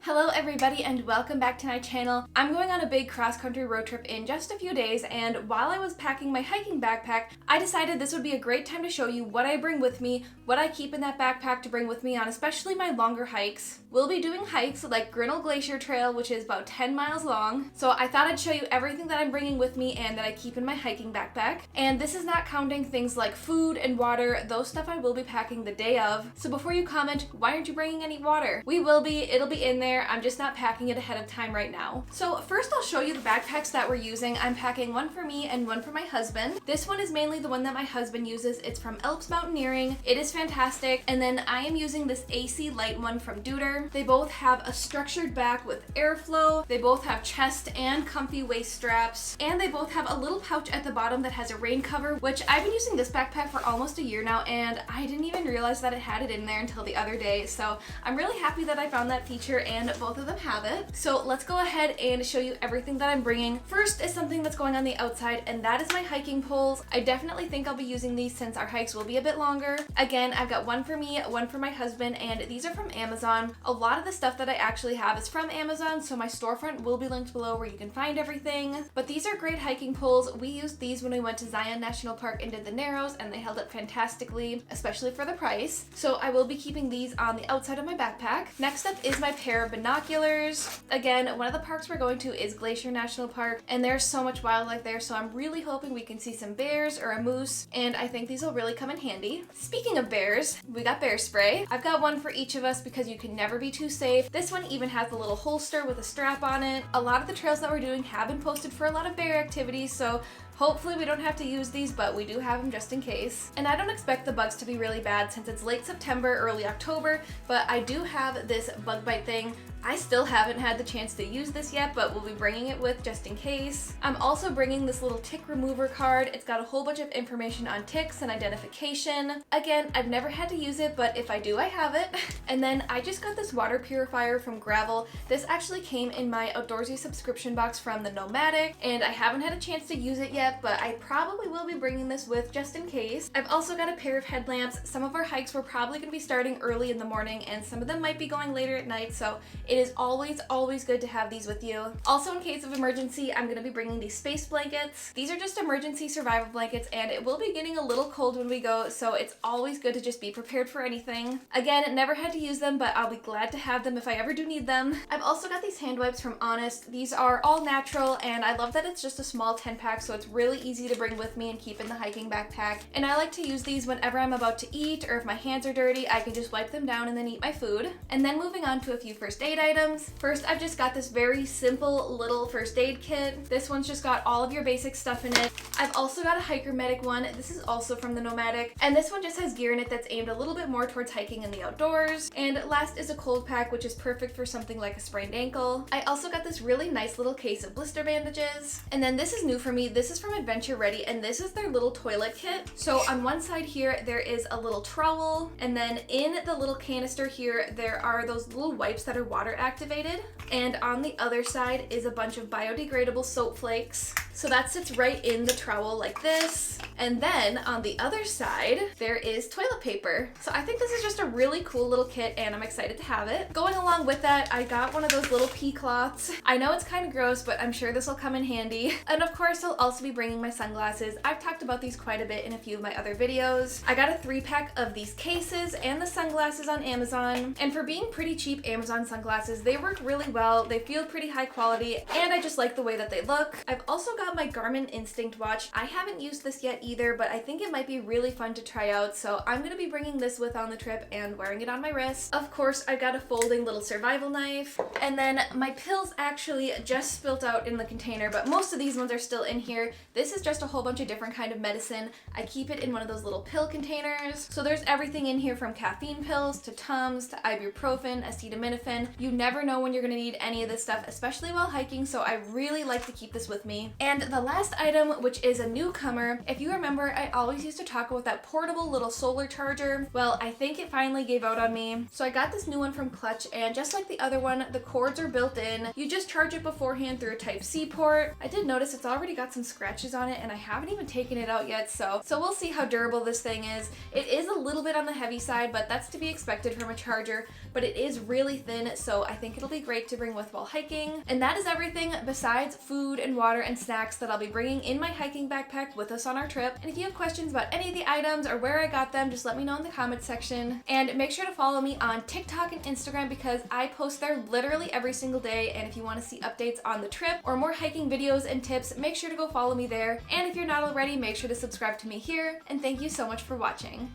Hello everybody and welcome back to my channel. I'm going on a big cross-country road trip in just a few days, and while I was packing my hiking backpack, I decided this would be a great time to show you what I bring with me, what I keep in that backpack to bring with me on especially my longer hikes. We'll be doing hikes like Grinnell Glacier Trail, which is about 10 miles long, so I thought I'd show you everything that I'm bringing with me and that I keep in my hiking backpack. And this is not counting things like food and water. Those stuff I will be packing the day of. So before you comment, why aren't you bringing any water? We will be, it'll be in there. I'm just not packing it ahead of time right now. So first I'll show you the backpacks that we're using. I'm packing one for me and one for my husband. This one is mainly the one that my husband uses. It's from Alps Mountaineering. It is fantastic. And then I am using this AC Light one from Deuter. They both have a structured back with airflow. They both have chest and comfy waist straps. And they both have a little pouch at the bottom that has a rain cover, which I've been using this backpack for almost a year now, and I didn't even realize that it had it in there until the other day. So I'm really happy that I found that feature, and both of them have it. So let's go ahead and show you everything that I'm bringing. First is something that's going on the outside, and that is my hiking poles. I definitely think I'll be using these since our hikes will be a bit longer. Again, I've got one for me, one for my husband, and these are from Amazon. A lot of the stuff that I actually have is from Amazon, so my storefront will be linked below where you can find everything. But these are great hiking poles. We used these when we went to Zion National Park and did the Narrows, and they held up fantastically, especially for the price. So I will be keeping these on the outside of my backpack. Next up is my pair of binoculars. Again, one of the parks we're going to is Glacier National Park, and there's so much wildlife there, so I'm really hoping we can see some bears or a moose, and I think these will really come in handy. Speaking of bears, we got bear spray. I've got one for each of us because you can never be too safe. This one even has a little holster with a strap on it. A lot of the trails that we're doing have been posted for a lot of bear activities, so hopefully we don't have to use these, but we do have them just in case. And I don't expect the bugs to be really bad since it's late September, early October, but I do have this bug bite thing. I still haven't had the chance to use this yet, but we'll be bringing it with just in case. I'm also bringing this little tick remover card. It's got a whole bunch of information on ticks and identification. Again, I've never had to use it, but if I do, I have it. And then I just got this water purifier from Gravel. This actually came in my Outdoorsy subscription box from the Nomadic, and I haven't had a chance to use it yet, but I probably will be bringing this with just in case. I've also got a pair of headlamps. Some of our hikes were probably going to be starting early in the morning, and some of them might be going later at night, so it is always good to have these with you. Also, in case of emergency, I'm going to be bringing these space blankets. These are just emergency survival blankets, and it will be getting a little cold when we go, so it's always good to just be prepared for anything. Again, never had to use them, but I'll be glad to have them if I ever do need them. I've also got these hand wipes from Honest. These are all natural, and I love that it's just a small 10-pack, so it's really easy to bring with me and keep in the hiking backpack. And I like to use these whenever I'm about to eat, or if my hands are dirty, I can just wipe them down and then eat my food. And then moving on to a few first aid items. First, I've just got this very simple little first aid kit. This one's just got all of your basic stuff in it. I've also got a hiker medic one. This is also from the Nomadic, and this one just has gear in it that's aimed a little bit more towards hiking in the outdoors. And last is a cold pack, which is perfect for something like a sprained ankle. I also got this really nice little case of blister bandages. And then this is new for me. This is from Adventure Ready, and this is their little toilet kit. So on one side here, there is a little trowel, and then in the little canister here, there are those little wipes that are water activated. And on the other side is a bunch of biodegradable soap flakes. So that sits right in the trowel like this. And then on the other side, there is toilet paper. So I think this is just a really cool little kit, and I'm excited to have it. Going along with that, I got one of those little pee cloths. I know it's kind of gross, but I'm sure this will come in handy. And of course, I'll also be bringing my sunglasses. I've talked about these quite a bit in a few of my other videos. I got a 3-pack of these cases and the sunglasses on Amazon. And for being pretty cheap Amazon sunglasses, they work really well. They feel pretty high quality, and I just like the way that they look. I've also got my Garmin Instinct watch. I haven't used this yet either, but I think it might be really fun to try out, so I'm going to be bringing this with on the trip and wearing it on my wrist. Of course, I've got a folding little survival knife, and then my pills actually just spilt out in the container, but most of these ones are still in here. This is just a whole bunch of different kind of medicine. I keep it in one of those little pill containers. So there's everything in here from caffeine pills to Tums to ibuprofen, acetaminophen. You never know when you're going to need any of this stuff, especially while hiking, so I really like to keep this with me. And And the last item, which is a newcomer, if you remember, I always used to talk about that portable little solar charger. Well, I think it finally gave out on me. So I got this new one from Clutch, and just like the other one, the cords are built in. You just charge it beforehand through a Type-C port. I did notice it's already got some scratches on it, and I haven't even taken it out yet, so we'll see how durable this thing is. It is a little bit on the heavy side, but that's to be expected from a charger, but it is really thin, so I think it'll be great to bring with while hiking. And that is everything besides food and water and snacks that I'll be bringing in my hiking backpack with us on our trip. And if you have questions about any of the items or where I got them, just let me know in the comments section. And make sure to follow me on TikTok and Instagram because I post there literally every single day. And if you want to see updates on the trip or more hiking videos and tips, make sure to go follow me there. And if you're not already, make sure to subscribe to me here. And thank you so much for watching.